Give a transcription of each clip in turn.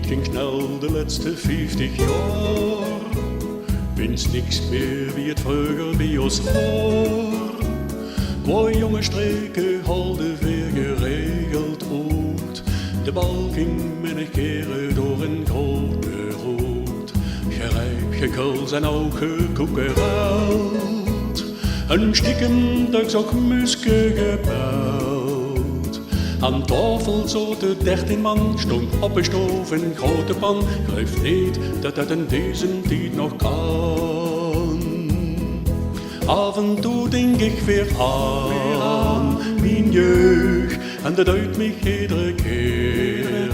ging snel de laatste 50 jaar. Wist niks meer wie het vroeger bij ons hoort. Qua jonge streken hadden weer geregeld uit. De bal ging met een keren door een grote rood. Gerijp, gekul zijn ogen koekeruit. Een stiekem dat ook muske gebouwd. Aan tafel zaten 13 man, stond op een stoof een grote pan. Geloof niet dat dat in deze tijd nog kan. Af en toe denk ik weer aan mijn jeugd. En dat uit mij iedere keer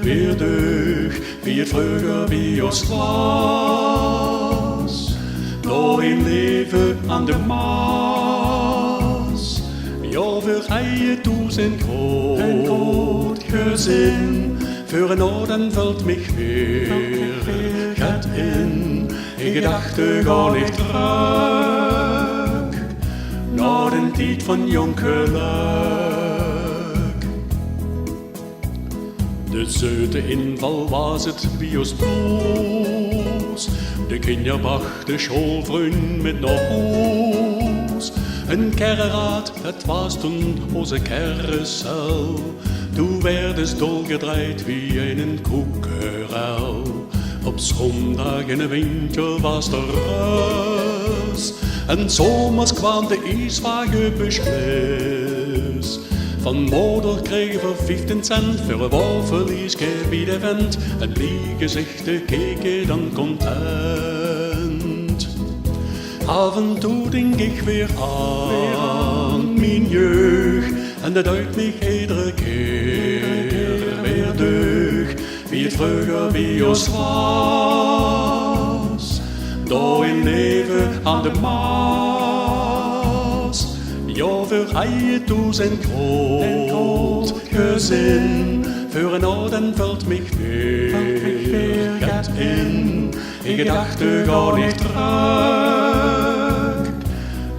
weer deugd. Wie het vroeger bij ons was. Nog een leven aan de Maas. Ja, voor hij toe zijn groot gezin. Voor een ouden valt mij weer gaat in. In gedachten ga ik terug naar de tijd van jong geluk. De zoete inval was het bij ons bloos. De kinderen brachten schoolvrienden met naar huis. Een kerraad, het was toen onze carousel. Toen werden ze dolgedraaid wie een koekeruil. Op zondag in de winter was er rust. En zomers kwam de ijswagen beslis. Van moeder kregen we 15 cent voor een walverliesje bij de vent. En die gezichten keken dan content. Af en toe denk ik weer aan mijn jeugd. En dat uit mij iedere keer weer deugd. Wie het vroeger bij ons was. Door een leven aan de Maas. Ja, voor hij toe zijn groot gezin. Voor een ouden valt mij weer gaat in. In gedachten ga ik terug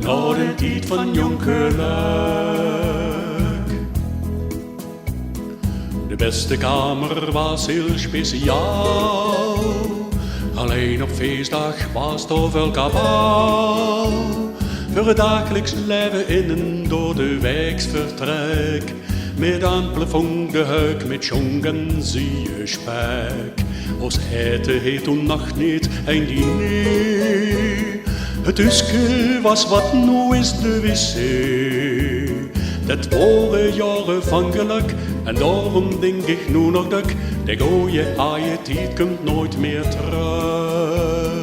naar de tijd van jong geluk. De beste kamer was heel speciaal. Alleen op feestdag was er veel kabaal. Voor het dagelijks leven in en door de wijksvertrek. Met aan plafond de huik met jongen zie je spek. Ons eten heet toen nacht niet een diner. Het huske was wat nu is de wc. Dat waren jaren van geluk. En daarom denk ik nu nog dat de gooie aaie tijd komt nooit meer terug.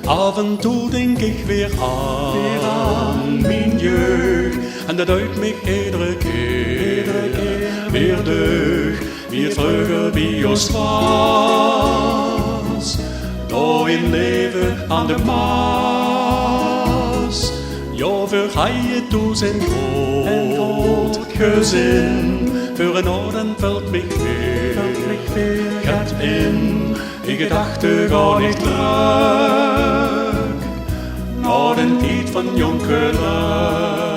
Af en toe denk ik weer aan mijn jeugd. En dat uit mij iedere keer weer deugd. Wie het vroeger bij ons was. Door in leven aan de Maas. Ja, voor hij toe zijn groot gezin. Voor een ouden valt mij weer gaat in. In gedachten ga ik terug naar de tijd van jong geluk.